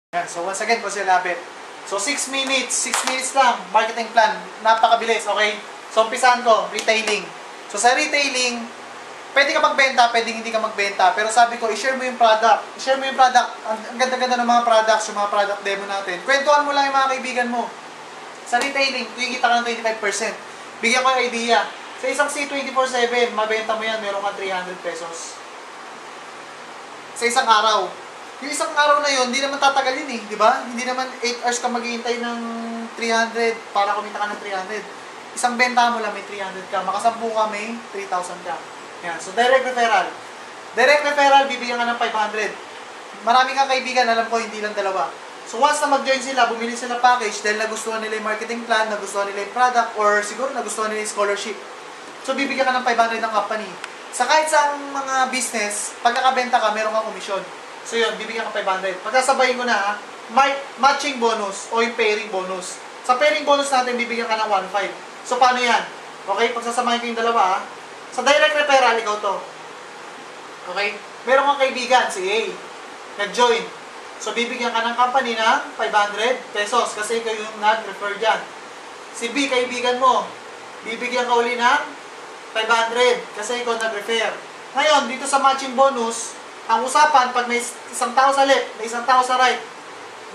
Yan. So once again, Boss Lapit. So 6 minutes lang, marketing plan. Napakabilis, okay? So umpisahan ko, retailing. So sa retailing, pwede ka magbenta, pwede hindi ka magbenta. Pero sabi ko, i-share mo yung product. I-share mo yung product. Ang ganda-ganda ng mga products, yung mga product demo natin. Kwentuhan mo lang yung mga kaibigan mo. Sa retailing, kikita ka ng 25%. Bigyan ko yung idea. Sa isang C24/7, mabenta mo yan, meron ka 300 pesos. Sa isang araw. Yung isang araw na yun, hindi naman tatagal yun eh, di ba? Hindi naman 8 hours ka maghihintay ng 300 para kumita ka ng 300. Isang benta mo lang, may 300 ka. Makasampu ka, may 3,000 ka. Yan. So, direct referral. Direct referral, bibigyan ka ng 500. Marami kang kaibigan, alam ko, hindi lang dalawa. So, once na mag-join sila, bumili sila package dahil nagustuhan nila yung marketing plan, nagustuhan nila yung product, or siguro nagustuhan nila yung scholarship. So, bibigyan ka ng 500 ng company. Sa kahit sa mga business, pag nakabenta ka, meron kang komisyon. So yun, bibigyan ka 500. Pagkasabayin ko na ha, matching bonus o yung pairing bonus. Sa pairing bonus natin, bibigyan ka ng 1.5. So paano yan? Okay, pagsasamahin ko yung dalawa ha. Sa direct referral, ikaw to. Okay? Meron kang kaibigan, si A. Nag-join. So bibigyan ka ng company ng 500 pesos kasi ikaw yung nag-refer dyan. Si B, kaibigan mo, bibigyan ka uli ng 500 kasi ikaw nag-refer. Ngayon, dito sa matching bonus, ang usapan, pag may isang tao sa left, may isang tao sa right,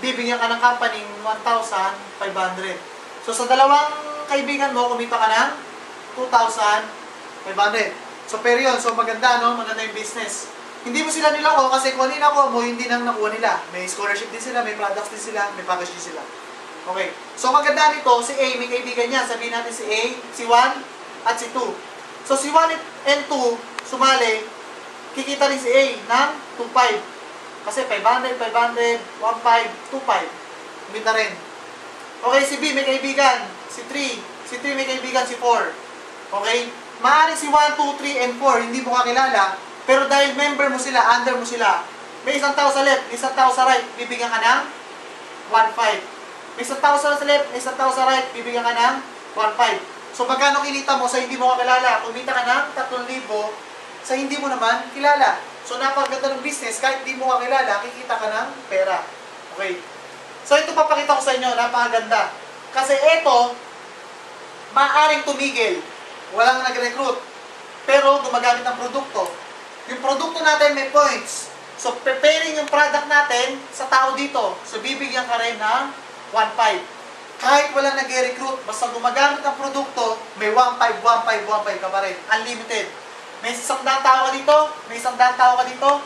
bibigyan ka ng company 1,500. So, sa dalawang kaibigan mo, kumita ka ng 2,500. So, pero yun. So, maganda, no? Maganda yung business. Hindi mo sila nilako kasi kung ano nilako mo, hindi nang nakuha nila. May scholarship din sila, may products din sila, may package din sila. Okay. So, maganda nito, si A, may kaibigan niya. Sabihin natin si A, si 1, at si 2. So, si 1 and 2, sumali, kikita rin si A ng 2.5. Kasi 500, 500, 1.5, 2.5. Kumita rin. Okay, si B may kaibigan. Si 3. Si 3 may kaibigan. Si 4. Okay? Maaaring si 1, 2, 3, and 4, hindi mo kakilala. Pero dahil member mo sila, under mo sila, may isang tao sa left, may isang tao sa right, bibigyan ka ng 1.5. May isang tao sa left, may isang tao sa right, bibigyan ka ng 1.5. So, magkano kinita mo sa hindi mo kakilala? Kumita ka ng 3,000 sa hindi mo naman kilala. So, napakaganda ng business, kahit hindi mo kakilala, kikita ka ng pera. Okay. So, ito papakita ko sa inyo, napakaganda. Kasi ito, maaaring tumigil. Walang nag-recruit. Pero, gumagamit ng produkto. Yung produkto natin may points. So, preparing yung product natin sa tao dito. So, bibigyan ka rin ng 1.5. Kahit walang nag-recruit, basta gumagamit ng produkto, may 1.5, 1.5, 1.5 ka pa rin. Unlimited. May 100 tao ka dito, may 100 tao ka dito,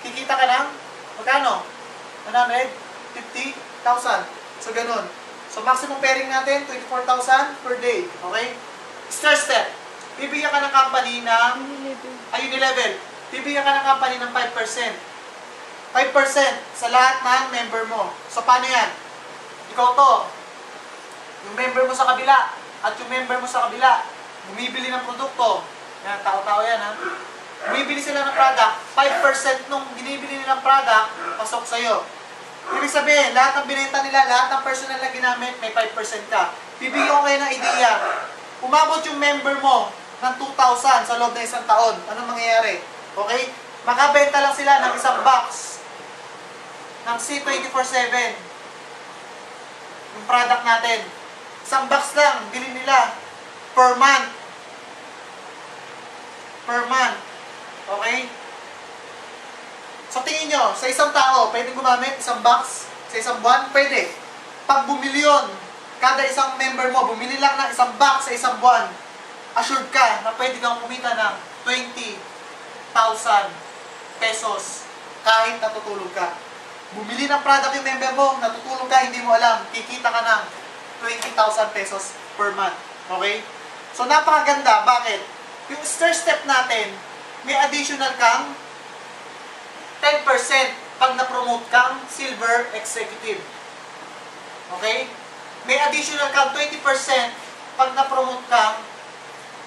kikita ka ng, magkano? 150,000. So, ganun. So, maximum pairing natin, 24,000 per day. Okay? Third step, bibigyan ka ng company ng, Unilevel. Bibigyan ka ng company ng 5%. 5% sa lahat ng member mo. So, paano yan? Ikaw to, yung member mo sa kabila, at yung member mo sa kabila, bumibili ng produkto. Yan, tao-tao yan ha. Bumibili sila ng product, 5% nung binibili nilang product, pasok sa'yo. Ibig sabihin, lahat ng binenta nila, lahat ng personal na ginamit, may 5% ka. Bibigyan ko kayo ng idea. Umabot yung member mo ng 2,000 sa loob ng isang taon. Anong mangyayari? Okay? Makabenta lang sila ng isang box ng C24/7. Yung product natin. Isang box lang, bilhin nila per month. Per month. Okay? So, tingin nyo, sa isang tao, pwede gumamit isang box sa isang buwan? Pwede. Pag bumili yun, kada isang member mo, bumili lang ng isang box sa isang buwan, assured ka na pwede kang kumita ng 20,000 pesos kahit natutulog ka. Bumili ng product yung member mo, natutulog ka, hindi mo alam, kikita ka ng 20,000 pesos per month. Okay? So, napakaganda. Bakit? Yung first step natin, may additional kang 10% pag na-promote kang silver executive. Okay? May additional kang 20% pag na-promote kang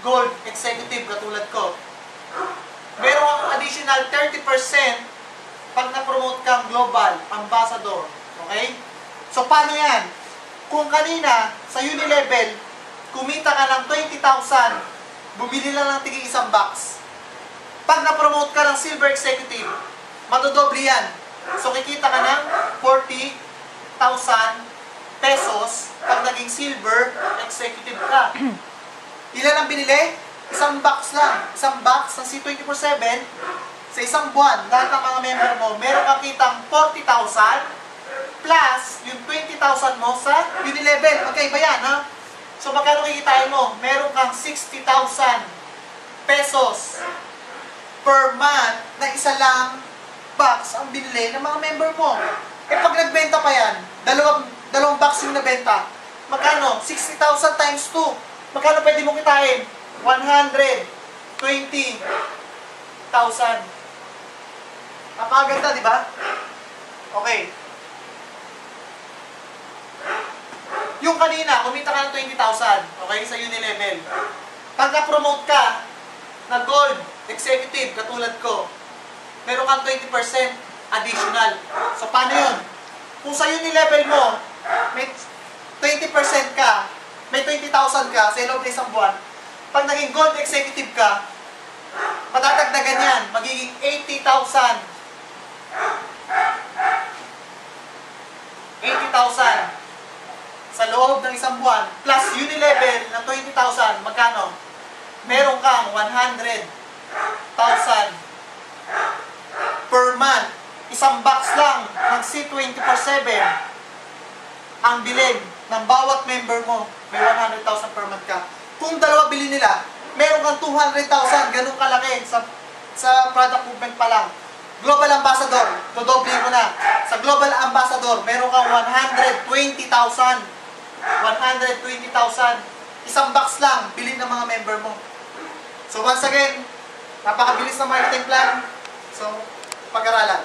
gold executive katulad ko. Meron kang additional 30% pag na-promote kang global ambassador. Okay? So, paano yan? Kung kanina, sa Unilevel, kumita ka ng 20,000, bumili lang ng tiging isang box. Pag na-promote ka ng silver executive, madodoble yan. So, kikita ka ng 40,000. silver, executive ka. Ilan ang binili? Isang box lang. Isang box ng C24/7 sa isang buwan. Lahat ng mga member mo, meron kang kitang 40,000 plus yung 20,000 mo sa Unilevel. Magkaiba yan, ha? So, magkano kikitain mo? Meron kang 60,000 pesos per month na isa lang box ang binili ng mga member mo. Eh, pag nagbenta pa yan, dalawang box yung nabenta. Magkano? 60,000 times 2. Magkano pwede mo kitain? 120,000. Napakaganda, di ba? Okay. Yung kanina, kumita ka ng 20,000, okay, sa Unilevel. Pag na-promote ka na gold executive, katulad ko, meron kang 20% additional. So, paano yun? Kung sa Unilevel mo, may 20% ka, may 20,000 ka sa loob ng isang buwan, pag naging gold executive ka, patadagdagan yan, magiging 80,000. 80,000 sa loob ng isang buwan, plus Unilevel ng 20,000, magkano? Meron kang 100,000 per month. Isang box lang ng C24/7 ang bilhin ng bawat member mo. May 100,000 per month ka. Kung dalawa bilhin nila, meron kang 200,000, ganun kalaki sa product movement pa lang. Global Ambassador, dodoble ko na. Sa Global Ambassador, meron kang 120,000. 120,000. Isang box lang, bilhin ng mga member mo. So once again, napakabilis ng marketing plan. So, pag-aralan.